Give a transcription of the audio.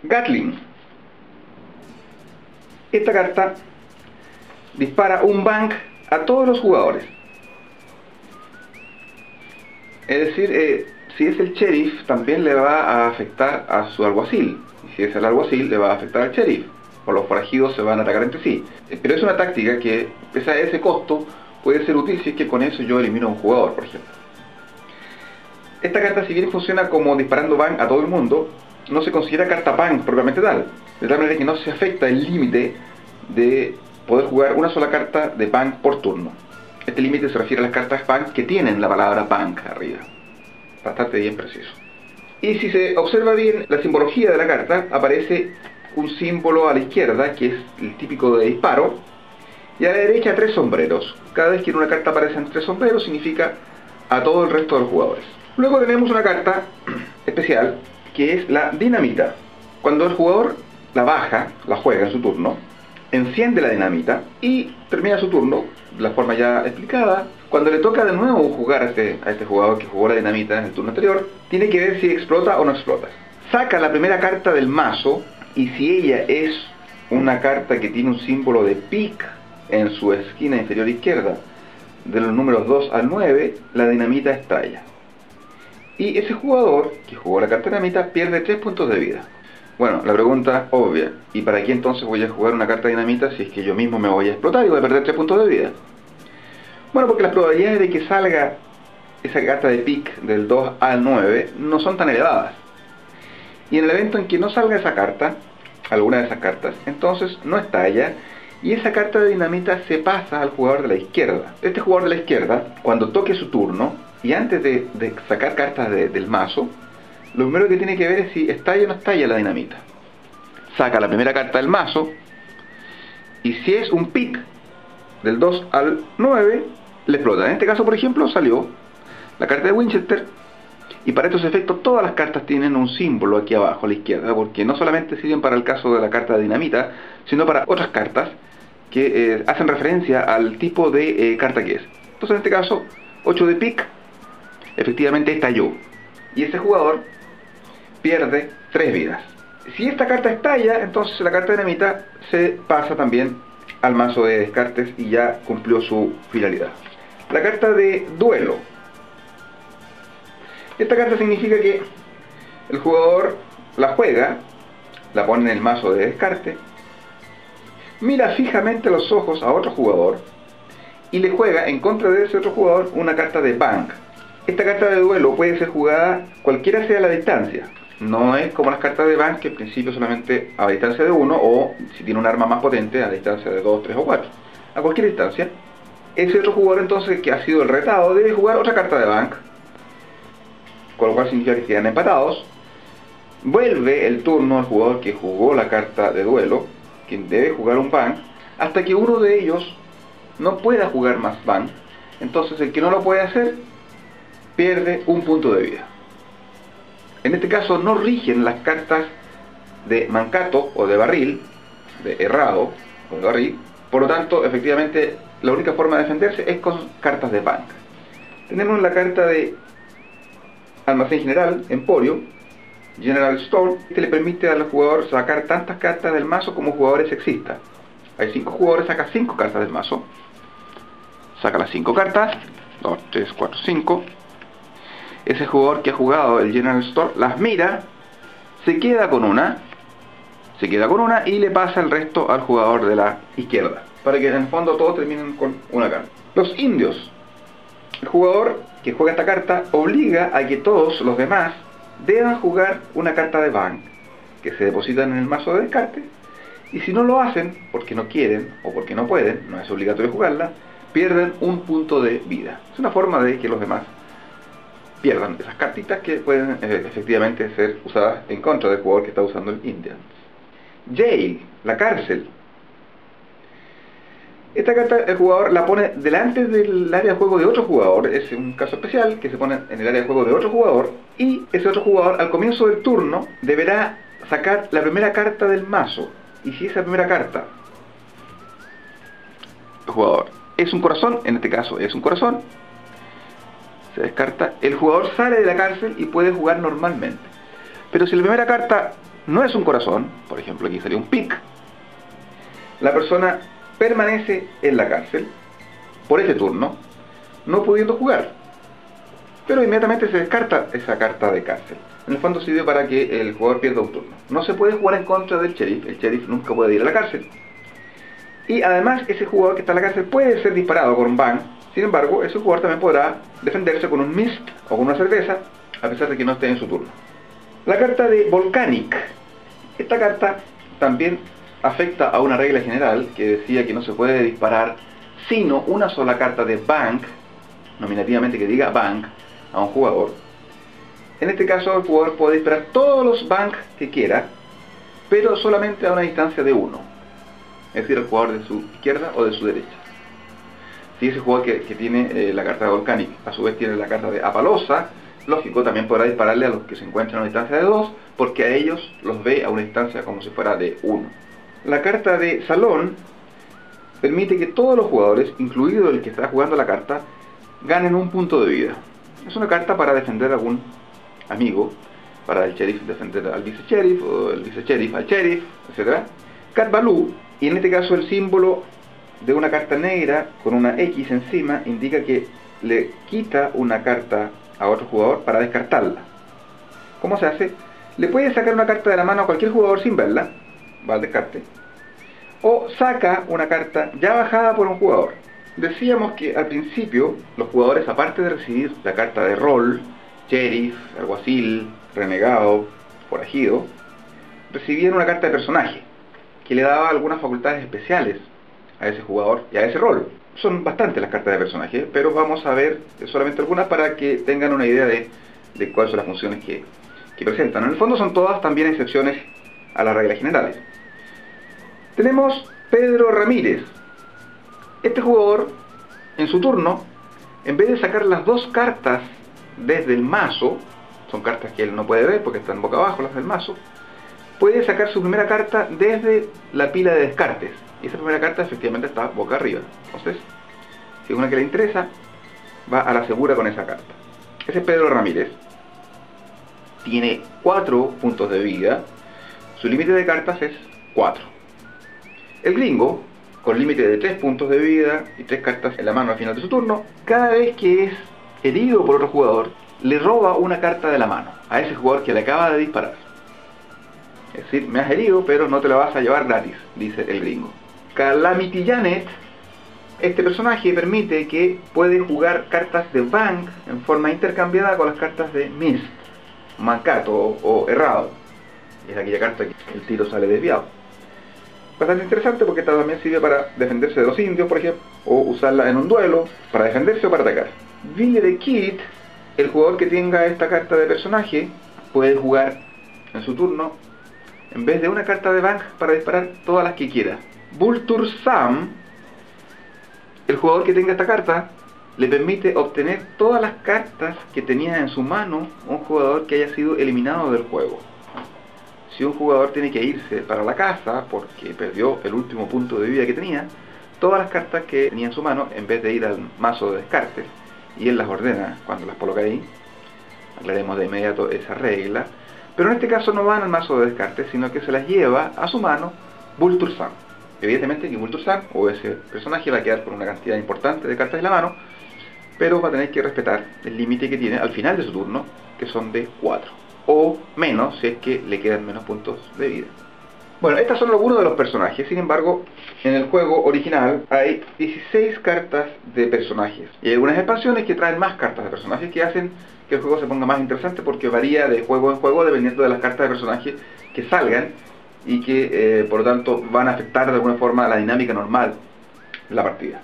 Gatling. Esta carta dispara un bang a todos los jugadores. Es decir, si es el sheriff, también le va a afectar a su alguacil. Y si es el alguacil, le va a afectar al sheriff. O los forajidos se van a atacar entre sí. Pero es una táctica que, pese a ese costo, puede ser útil si es que con eso yo elimino a un jugador, por ejemplo. Esta carta, si bien funciona como disparando bang a todo el mundo, no se considera carta bang propiamente tal. De tal manera que no se afecta el límite de poder jugar una sola carta de bang por turno. Este límite se refiere a las cartas bang que tienen la palabra bang arriba. Bastante bien preciso. Y si se observa bien la simbología de la carta, aparece un símbolo a la izquierda, que es el típico de disparo, y a la derecha 3 sombreros. Cada vez que en una carta aparecen 3 sombreros, significa a todo el resto de los jugadores. Luego tenemos una carta especial, que es la dinamita. Cuando el jugador la baja, la juega en su turno, enciende la dinamita y termina su turno, de la forma ya explicada. Cuando le toca de nuevo jugar a este jugador que jugó la dinamita en el turno anterior, tiene que ver si explota o no explota. Saca la primera carta del mazo, y si ella es una carta que tiene un símbolo de pick en su esquina inferior izquierda, de los números 2 al 9, la dinamita estalla. Y ese jugador que jugó la carta dinamita pierde 3 puntos de vida. Bueno, la pregunta obvia, ¿y para qué entonces voy a jugar una carta dinamita si es que yo mismo me voy a explotar y voy a perder 3 puntos de vida? Bueno, porque las probabilidades de que salga esa carta de pick del 2 al 9 no son tan elevadas. Y en el evento en que no salga esa carta, alguna de esas cartas, entonces no estalla, y esa carta de dinamita se pasa al jugador de la izquierda. Este jugador de la izquierda, cuando toque su turno, y antes de sacar cartas del mazo, lo primero que tiene que ver es si estalla o no estalla la dinamita. Saca la primera carta del mazo, y si es un pick del 2 al 9, le explota. En este caso, por ejemplo, salió la carta de Winchester, y para estos efectos todas las cartas tienen un símbolo aquí abajo a la izquierda, porque no solamente sirven para el caso de la carta de dinamita, sino para otras cartas que hacen referencia al tipo de carta que es. Entonces, en este caso, 8 de pick, efectivamente estalló, y ese jugador pierde 3 vidas. Si esta carta estalla, entonces la carta de dinamita se pasa también al mazo de descartes y ya cumplió su finalidad. La carta de duelo. Esta carta significa que el jugador la juega, la pone en el mazo de descarte, mira fijamente a los ojos a otro jugador y le juega en contra de ese otro jugador una carta de bang. Esta carta de duelo puede ser jugada cualquiera sea la distancia. No es como las cartas de bang, que en principio solamente a distancia de 1, o si tiene un arma más potente a distancia de 2, 3 o 4. A cualquier distancia. Ese otro jugador entonces, que ha sido el retado, debe jugar otra carta de bang, con lo cual significa que quedan empatados. Vuelve el turno al jugador que jugó la carta de duelo, quien debe jugar un bang, hasta que uno de ellos no pueda jugar más bang. Entonces el que no lo puede hacer pierde un punto de vida. En este caso no rigen las cartas de mancato o de barril, de errado o de barril. Por lo tanto, efectivamente, la única forma de defenderse es con cartas de bang. Tenemos la carta de almacén general, emporio, General Store, que le permite al jugador sacar tantas cartas del mazo como jugadores existan. Hay 5 jugadores, saca 5 cartas del mazo. Saca las 5 cartas, 2, 3, 4, 5. Ese jugador que ha jugado el General Store las mira, se queda con una y le pasa el resto al jugador de la izquierda, para que en el fondo todos terminen con una carta. Los indios. El jugador que juega esta carta obliga a que todos los demás deban jugar una carta de bang, que se depositan en el mazo de descarte, y si no lo hacen, porque no quieren o porque no pueden, no es obligatorio jugarla, pierden un punto de vida. Es una forma de que los demás pierdan esas cartitas que pueden efectivamente ser usadas en contra del jugador que está usando el Indian. Jail, la cárcel. Esta carta el jugador la pone delante del área de juego de otro jugador. Es un caso especial que se pone en el área de juego de otro jugador, y ese otro jugador al comienzo del turno deberá sacar la primera carta del mazo. Y si esa primera carta, el jugador, es un corazón, en este caso es un corazón, descarta, el jugador sale de la cárcel y puede jugar normalmente. Pero si la primera carta no es un corazón, por ejemplo aquí salió un pic, la persona permanece en la cárcel por ese turno, no pudiendo jugar, pero inmediatamente se descarta esa carta de cárcel. En el fondo sirve para que el jugador pierda un turno. No se puede jugar en contra del sheriff, el sheriff nunca puede ir a la cárcel. Y además ese jugador que está en la cárcel puede ser disparado con un bang. Sin embargo, ese jugador también podrá defenderse con un mist o con una cerveza, a pesar de que no esté en su turno. La carta de Volcanic. Esta carta también afecta a una regla general que decía que no se puede disparar sino una sola carta de Bang, nominativamente que diga Bang, a un jugador. En este caso el jugador puede disparar todos los Bang que quiera, pero solamente a una distancia de 1. Es decir, el jugador de su izquierda o de su derecha. Si ese jugador que tiene la carta de Volcanic a su vez tiene la carta de Apalosa, lógico, también podrá dispararle a los que se encuentran a una distancia de 2, porque a ellos los ve a una distancia como si fuera de 1. La carta de Salón permite que todos los jugadores, incluido el que está jugando la carta, ganen un punto de vida. Es una carta para defender a algún amigo, para el sheriff defender al vice-sheriff, o el vice-sheriff al sheriff, etc. Cat Baloo, y en este caso el símbolo de una carta negra con una X encima indica que le quita una carta a otro jugador para descartarla. ¿Cómo se hace? Le puede sacar una carta de la mano a cualquier jugador sin verla, va al descarte, o saca una carta ya bajada por un jugador. Decíamos que al principio los jugadores, aparte de recibir la carta de rol, sheriff, alguacil, renegado, forajido, recibían una carta de personaje que le daba algunas facultades especiales a ese jugador y a ese rol. Son bastantes las cartas de personaje, pero vamos a ver solamente algunas para que tengan una idea de cuáles son las funciones que presentan. En el fondo son todas también excepciones a las reglas generales. Tenemos Pedro Ramírez. Este jugador, en su turno, en vez de sacar las dos cartas desde el mazo, son cartas que él no puede ver porque están boca abajo las del mazo, puede sacar su primera carta desde la pila de descartes. Y esa primera carta efectivamente está boca arriba. Entonces, si es una que le interesa, va a la segura con esa carta. Ese es Pedro Ramírez. Tiene 4 puntos de vida. Su límite de cartas es 4. El gringo, con límite de 3 puntos de vida y 3 cartas en la mano al final de su turno, cada vez que es herido por otro jugador, le roba una carta de la mano a ese jugador que le acaba de disparar. Es decir, me has herido, pero no te la vas a llevar gratis, dice el gringo. Calamity Janet, este personaje permite que puede jugar cartas de Bang en forma intercambiada con las cartas de Mist, mancato o errado. Es aquella carta que el tiro sale desviado. Bastante interesante porque esta también sirve para defenderse de los indios, por ejemplo, o usarla en un duelo, para defenderse o para atacar. Billy the Kid, el jugador que tenga esta carta de personaje, puede jugar en su turno, en vez de una carta de Bang, para disparar todas las que quiera. Vulture Sam, el jugador que tenga esta carta, le permite obtener todas las cartas que tenía en su mano un jugador que haya sido eliminado del juego. Si un jugador tiene que irse para la casa porque perdió el último punto de vida que tenía, todas las cartas que tenía en su mano, en vez de ir al mazo de descartes, y él las ordena cuando las coloca ahí, aclaremos de inmediato esa regla, pero en este caso no van al mazo de descartes, sino que se las lleva a su mano Vulture Sam. Evidentemente que Vulture Sam, o ese personaje, va a quedar con una cantidad importante de cartas en la mano, pero va a tener que respetar el límite que tiene al final de su turno, que son de 4. O menos si es que le quedan menos puntos de vida. Bueno, estas son algunos de los personajes. Sin embargo, en el juego original hay 16 cartas de personajes. Y hay algunas expansiones que traen más cartas de personajes que hacen que el juego se ponga más interesante, porque varía de juego en juego dependiendo de las cartas de personajes que salgan y que por lo tanto van a afectar de alguna forma la dinámica normal de la partida.